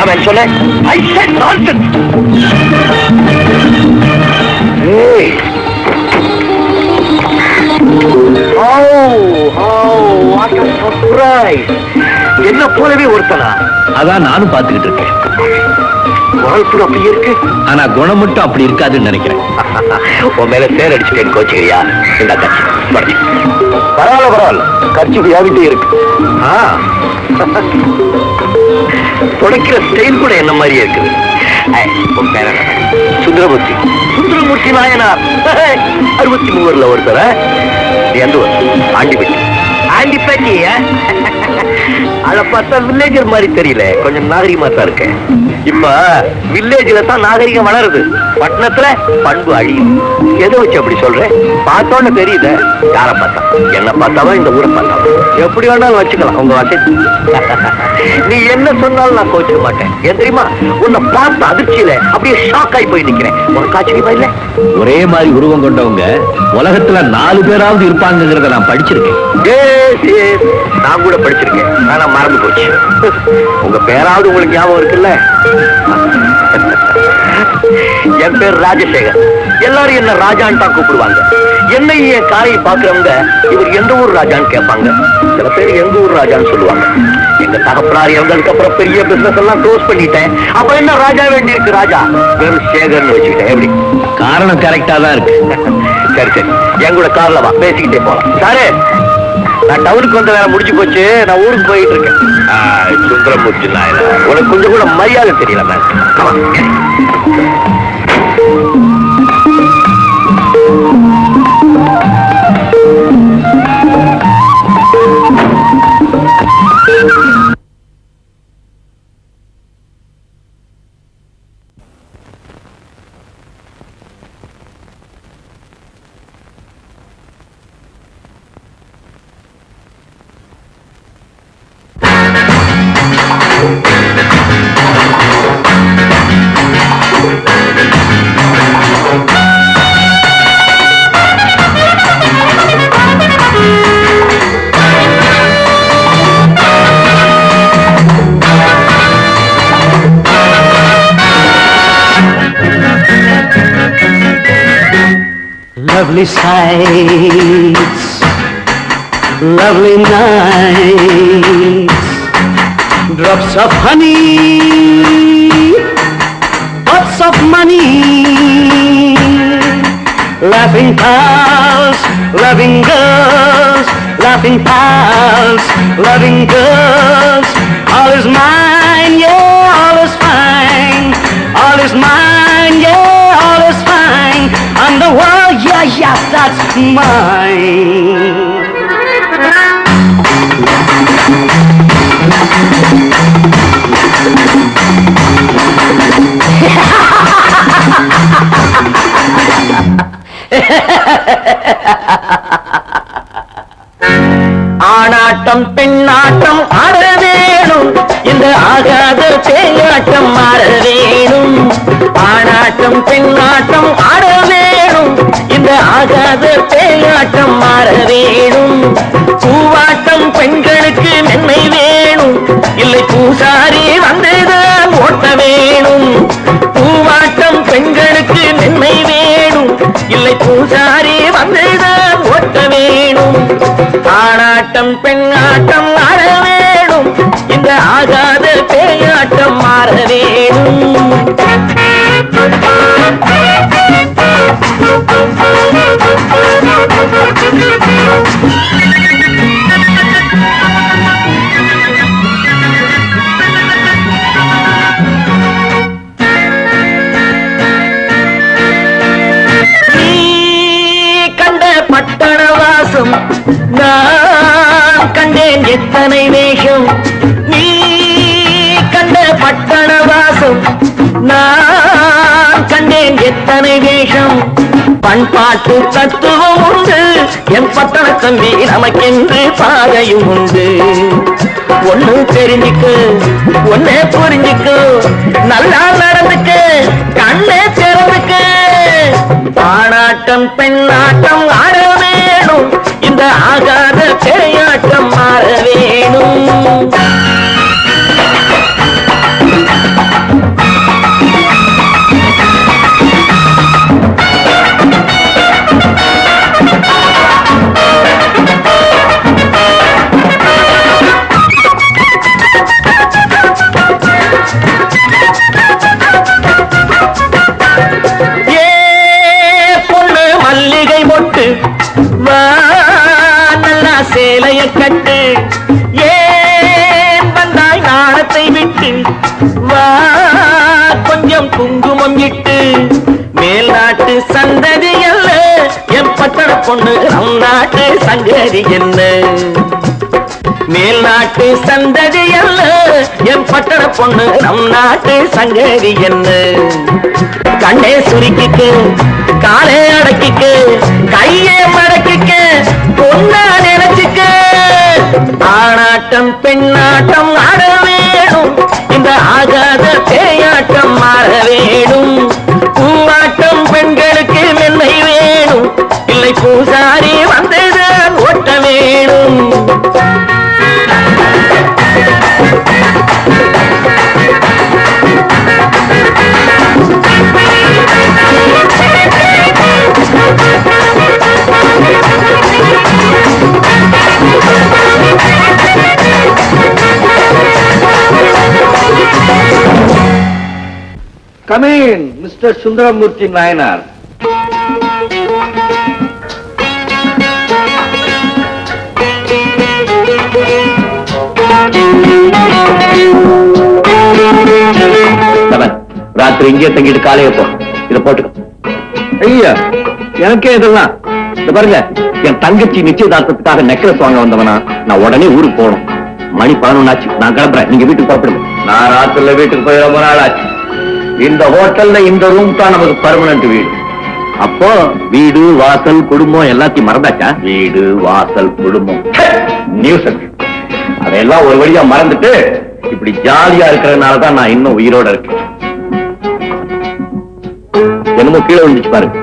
அதான் சொன்னேன். I said nonsense. What a surprise. என்ன போலவே ஒருத்தனா? அதான் நானும் பார்த்துக்கிட்டு இருக்கேன். குரல் கூட அப்படி இருக்கு, ஆனா குணம் மட்டும் அப்படி இருக்காதுன்னு நினைக்கிறேன். உன் மேல சேர் அடிச்சுட்டேன் கோச்சுக்கிறியா? இந்த கட்சி பரவாயில்ல, கட்சி வியாபிட்டே இருக்கு. தொடக்கிற ஸ்டைல் கூட என்ன மாதிரியே இருக்குது. உன் பேர சுந்தரமூர்த்தி நாயனார் 63 ஒருத்தர. எந்த ஆண்டிப்பேட்டி? அத பார்த்தா வில்லேஜர் மாதிரி தெரியல, கொஞ்சம் நாகரிகமா தான் இருக்கு. இப்ப வில்லேஜ்ல தான் நாகரிகம் வளருது, பட்டணத்துல பண்பு அழியும். எதை வச்சு அப்படி சொல்றேன்? பார்த்தோன்னு தெரியுது. யார பார்த்தா? என்ன பார்த்தாவா இந்த ஊரை பார்த்தாவா? எப்படி வேணாலும் வச்சுக்கலாம் உங்க வசதி. நீ என்ன சொன்னாலும் நான் கோச்சுக்க மாட்டேன். ஏன் தெரியுமா? உன்னை பார்த்த அதிர்ச்சியில அப்படியே ஷாக் ஆகி போய் நிக்கிறேன். உனக்கு ஆச்சரியமா இல்ல? ஒரே மாதிரி உருவம் கொண்டவங்க உலகத்துல 4 பேராவது இருப்பாங்கிறத நான் படிச்சிருக்கேன். நான் கூட படிச்சிருக்கேன், ஆனா மறந்து போச்சு. உங்க பேராவது உங்களுக்கு ஞாபகம் இருக்குல்ல? என் பேர் ராஜசேகர். எல்லாரும் என்ன ராஜான்னு தான் கூப்பிடுவாங்க. என்னை என் காரையை பாக்குறவங்க இவர் எந்த ஊர் ராஜான்னு கேட்பாங்க. சில பேர் எங்க ஊர் ராஜான்னு சொல்லுவாங்க. எங்க தகப்பனார் இறந்ததுக்கு அப்புறம் பெரிய பிசினஸ் எல்லாம் க்ளோஸ் பண்ணிட்டேன். அப்ப என்ன ராஜா வேண்டி இருக்கு? ராஜா வெறும் சேகர்னு வச்சுக்கிட்டேன். எப்படி? காரணம் கரெக்டா தான் இருக்கு. சரி, என் கூட கார்ல வா, பேசிக்கிட்டே போலாம். சாரு, நான் டவுனுக்கு வந்த வேலை முடிச்சு போச்சு, நான் ஊருக்கு போயிட்டு இருக்கேன். சுந்தரமூர்த்தி நாயனார், உனக்கு கொஞ்சம் கூட மரியாதை தெரியல ma'am. Lovely sights, lovely nights, drops of honey, pots of money, laughing pals, loving girls, laughing pals, loving girls. All is mine, yeah, all is fine. All is mine, yeah, all is fine. And the world, yeah, that's mine. ஆனாட்டம் பெண்ணாட்டம் ஆட வேணும், இந்த ஆகாத தேயாட்டம் ஆட வேணும். ஆனாட்டம் பெண்ணாட்டம் ஆட வேணும், இந்த ஆகாத தேயாட்டம் ஆட வேணும். பூவாட்டம் பெண்களுக்கு மென்மை வேணும், இல்லை பூசாரி வந்துதான் ஓட்ட வேணும். பூவாட்டம் பெண்களுக்கு மென்மை வேணும், இல்லை பூசாரி வந்துதான் ஓட்ட வேணும். ஆனாட்டம் பெண்ணாட்டம் ஆட வேணும், இந்த ஆகாத பேயாட்டம் மாற வேணும். நான் கண்டேன் எத்தனை வேஷம், நீ கண்ட பட்டண வாசம். நான் கண்டேன் எத்தனை வேஷம், பண்பாட்டு தத்துவம் உண்டு என் பட்டண தம்பி, நமக்கென்று பாதையும் உண்டு. ஒண்ணு தெரிஞ்சுக்கு, ஒன்னே புரிஞ்சுக்கு, நல்லா நடந்துக்கு, கண்ணே திறந்துக்கு. ஆணாட்டம் பெண்ணாட்டம் ஆட வேணும், இந்த ஆகாத பேயாட்டம் மாற வேணும். வா கொஞ்சம் குங்குமம் இட்டு மேல் நாட்டு சந்ததி அல்ல என் பட்டண பொண்ணு நம் நாட்டு சங்கதி என்ன மேல் நாட்டு சந்ததி அல்ல என் பட்டண பொண்ணு நம் நாட்டு சங்கதி என்ன கண்ணே சுருக்கிக்கு காலே அடக்கிக்கு கையே மடக்கிக்கு பொண்ணா நினைச்சுக்கு ஆணாட்டம் பெண்ணாட்டம் ஆட வேணும் இந்த ஆகாத பேயாட்டம் மாற வேணும் பூவாட்டம் பெண்களுக்கு மென்மை வேணும் இல்லை பூசாரி வந்தது ஓட்ட வேணும் Come in, Mr. Sundaramurthy Nayanar. ராத்திரி இங்கே தங்கிட்டு காலைய போ இத போட்டுக்கோ. ஐயா எனக்கே இதெல்லாம் இந்த பாருங்க, என் தங்கச்சி நிச்சயதார்த்தத்துக்காக நெக்லஸ் வாங்க வந்தவனா நான் உடனே ஊருக்கு போகணும். மணி 11 ஆச்சு, நான் கிளம்புறேன். நீங்க வீட்டுக்கு புறப்படுங்க. நான் ராத்திரில வீட்டுக்கு போய் ரொம்ப நாள் ஆச்சு. இந்த ஹோட்டல்ல இந்த ரூம் தான் நமக்கு பர்மனன்ட் வீடு. அப்போ வீடு வாசல் குடும்பம் எல்லாத்தையும் மறந்தாச்சா? வீடு வாசல் குடும்பம் நியூஸ் அதையெல்லாம் ஒரு வழியா மறந்துட்டு இப்படி ஜாலியா இருக்கிறதுனாலதான் நான் இன்னும் உயிரோட இருக்கேன். என்னமோ கீழே விழுந்துச்சு பாருங்க.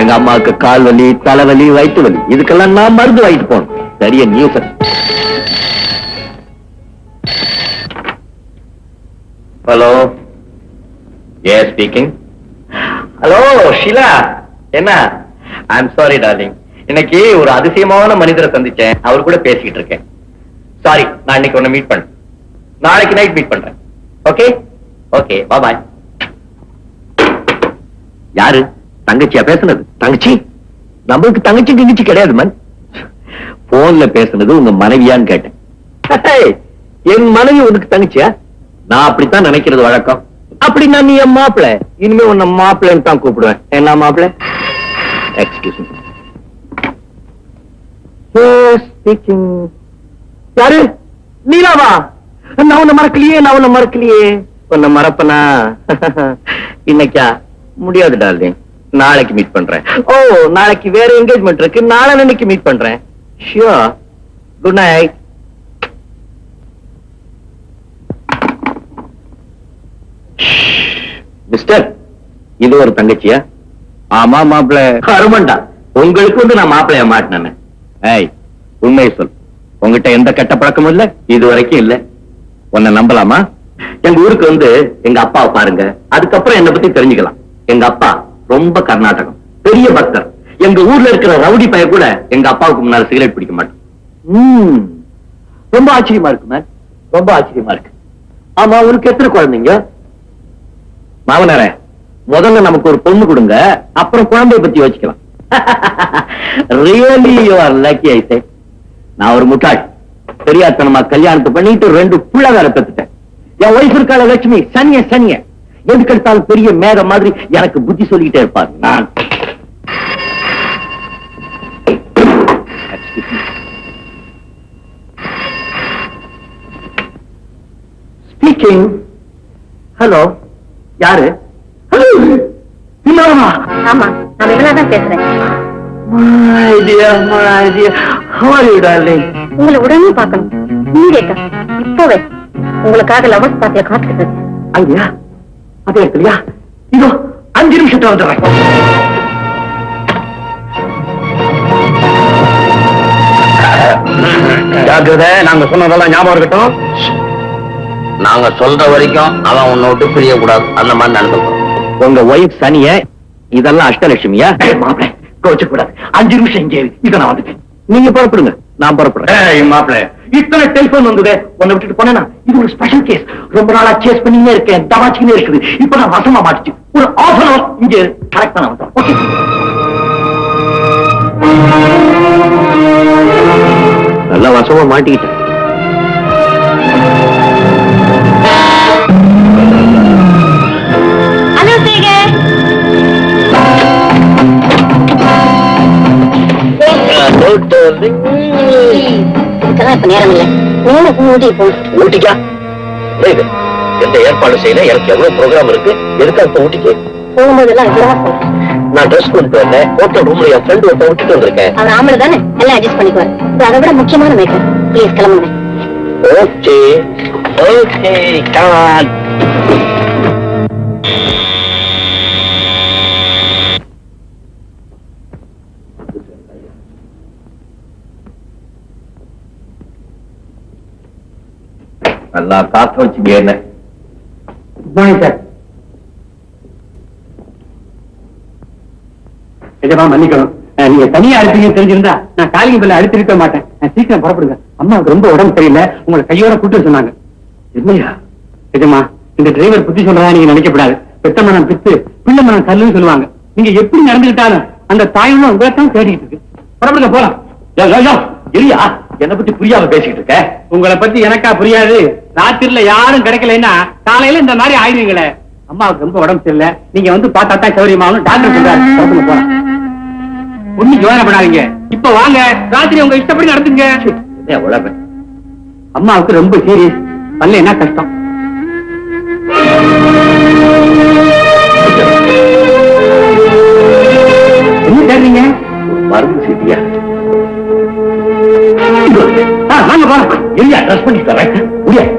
எங்க அம்மாவுக்கு கால் வலி, தலைவலி, வயிற்று வலி, இதுக்கெல்லாம் நான் மருந்து வாங்கிட்டு போகணும். சரிய news. Hello, yes speaking. Hello Sheela, என்ன? ஐ எம் சாரி டார்லிங், இன்னைக்கு ஒரு அதிசயமான மனிதரை சந்திச்சேன். அவர் கூட பேசிக்கிட்டு இருக்கேன். சாரி, நான் இன்னைக்கு உன்னை மீட் பண்றேன். நாளைக்கு நைட் மீட் பண்றேன். Okay okay, bye bye. யாரு? தங்கச்சியா பேசுனது? தங்கச்சி? நம்மளுக்கு தங்கச்சி கிங்கச்சி கிடையாது மன். போன்ல பேசுனது உங்க மனைவியான்னு கேட்டேன். என் மனைவி உனக்கு தங்கச்சியா? நான் அப்படித்தான் நினைக்கிறது வழக்கம். அப்படின்னா நீ என் மாப்பிள்ள. இனிமே உன்னை மாப்பிள்ளைன்னு தான் கூப்பிடுவேன். என்ன மாப்பிள்ள? Excuse me. யாரு? நீலாவா? நான் உன்னை மறக்கலையே, நான் உன்னை மறக்கலையே. உன்னை மறப்பனா? இன்னைக்கா? முடியாது டார்லிங், நாளைக்கு மீட் பண்றேன். ஓ, நாளைக்கு வேற என்கேஜ்மெண்ட் இருக்கு, நாளைக்கு மீட் பண்றேன். ஷியோர். Good night. மிஸ்டர், இது ஒரு தங்கச்சியா? ஆமா மாப்பிள்ள. அருமண்டா, உங்களுக்கு வந்து நான் மாப்பிள்ளைய மாட்டினேன். ஏய், உண்மையை சொல். உங்ககிட்ட எந்த கெட்ட பழக்கமும் இல்ல? இது வரைக்கும் இல்ல. உன்னை நம்பலாமா? எங்க ஊருக்கு வந்து எங்க அப்பாவை பாருங்க, அதுக்கப்புறம் என்னை பத்தி தெரிஞ்சுக்கலாம். எங்க அப்பா ரொம்ப கர்நாடகம், பெரிய பக்தர். எங்க ஊர்ல இருக்கிற ரவுடி பைய கூட எங்க அப்பாவுக்கு முன்னால சிகரெட் பிடிக்க மாட்டேன். ரொம்ப ஆச்சரியமா இருக்கு மேம், ரொம்ப ஆச்சரியமா இருக்கு. ஆமா, உனக்கு எத்தனை குழந்தைங்க? மாமனாரே, முதல்ல நமக்கு ஒரு பொண்ணு கொடுங்க, அப்புறம் குழந்தைய பத்தி யோசிக்கலாம். Really you are lucky I say. நான் ஒரு முட்டாள். பெரியாத்தனமா கல்யாணத்தை பண்ணிட்டு 2 புள்ள வேற பெத்துட்டேன். என் ஒய்ஃப் இருக்கால லட்சுமி, சனிய சனிய எதுக்கு எடுத்தாலும் பெரிய மேக மாதிரி எனக்கு புத்தி சொல்லிக்கிட்டே இருப்பார். நான் ஸ்பீக்கிங். ஹலோ, யாரு? ஆமா, நான் விமலாதான் பேசுறேன். My dear, my dear, how are you, darling? உங்களை உடனே பார்க்கணும். இமீடியட்டா, இப்பவே உங்களுக்காக லவர்ஸ் பார்ட்டிய காத்துக்கிட்டு இருக்கேன். அங்கயா? அதே இடத்துலயா? இதோ 5 நிமிஷத்துல வந்துடுறேன். ஜாக்கிரதை, நாங்க சொன்னதெல்லாம் ஞாபகம் இருக்கட்டும். நாங்க சொல்ற வரைக்கும் அவன் உன்னை விட்டு பிரியக்கூடாது. அந்த மாதிரி நடந்துக்கிறோம். உங்க ஒய்ஃப் சனிய, இதெல்லாம் அஷ்டலட்சுமியா? மாப்பிள்ள கோச்சு கூடாது. 5 நிமிஷம் இங்கே இதை நான் வந்துட்டேன். நீங்க புறப்படுங்க, நான் புறப்படுறேன். மாப்பிள்ள, இத்தனை டெலிபோன் வந்தது, உன்னை விட்டுட்டு போனேன்னா இது ஒரு ஸ்பெஷல் கேஸ். ரொம்ப நாளா சேஸ் பண்ணினே இருக்கேன், தவாச்சிக்கினே இருக்குது. இப்ப நான் வசமா மாட்டிச்சு. ஒரு half an hour இங்கே கரெக்டா நான் வந்தேன். ஓகே, நல்லா வசமா மாட்டிக்கிட்டேன். இதுக்கெல்லாம் இப்ப நேரம் இல்லை. நேரம் ஊட்டி போ. ஊட்டிக்கா? இது எந்த ஏற்பாடு செய்யல, எனக்கு எவ்வளவு ப்ரோக்ராம் இருக்கு, எதுக்காக இப்ப ஊட்டிக்கு? போகும்போதெல்லாம் இப்படிதான் சொல்றேன். நான் ட்ரெஸ் கொண்டு வந்தேன், ஹோட்டல் ரூம்ல என் ஃப்ரெண்ட் ஒருத்த விட்டுட்டு வந்திருக்கேன். அவர் ஆம்பளை தானே, எல்லாம் அட்ஜஸ்ட் பண்ணிக்குவார். இது அதை விட முக்கியமான மேட்டர். ப்ளீஸ் கிளம்புங்க. ஓகே ஓகே கான். நல்லா காக்க வச்சுங்க என்ன. சார் நிஜமா மன்னிக்கணும். நீங்க தனியா அழுத்தீங்கன்னு தெரிஞ்சிருந்தா நான் காலிங் பெல்ல அழுத்திருக்க மாட்டேன். சீக்கிரம் புறப்படுங்க. அம்மாவுக்கு ரொம்ப உடம்பு சரியில்லை, உங்களை கையோட கூட்டு சொன்னாங்க. என்னையா நிஜமா இந்த டிரைவர் புத்தி சொல்றதா நீங்க நினைக்கப்படாது. பெத்த மனம் பித்து, பிள்ளை மனம் கல்லுன்னு சொல்லுவாங்க. நீங்க எப்படி நடந்துகிட்டாலும் அந்த தாயுள்ள உங்களைத்தான் தேடிட்டு இருக்கு. புறப்படுங்க போலாம். இல்லையா என்னை பத்தி புரியாம பேசிக்கிட்டு இருக்க? உங்களை பத்தி எனக்கா புரியாது. ராத்திரில யாரும் கிடைக்கலன்னா காலையில இந்த மாதிரி ஆயிடுவீங்களே. அம்மாவுக்கு ரொம்ப உடம்பு சரியில்லை, நீங்க வந்து பார்த்தா தான் சௌரியமாவும் டாக்டர் சொல்றாரு. புறப்படுங்க போலாம். ஒண்ணு ஜோரப்படாதீங்க. இப்ப வாங்க, ராத்திரி உங்க இஷ்டப்படி நடந்துங்க. உழப்ப அம்மாவுக்கு ரொம்ப சீரியஸ், பல்ல என்ன கஷ்டம். என்ன தேடுறீங்க? மருந்து சீட்டியா? வாங்க போலாம். இல்லையா ட்ரெஸ் பண்ணி தரேன். முடியாது.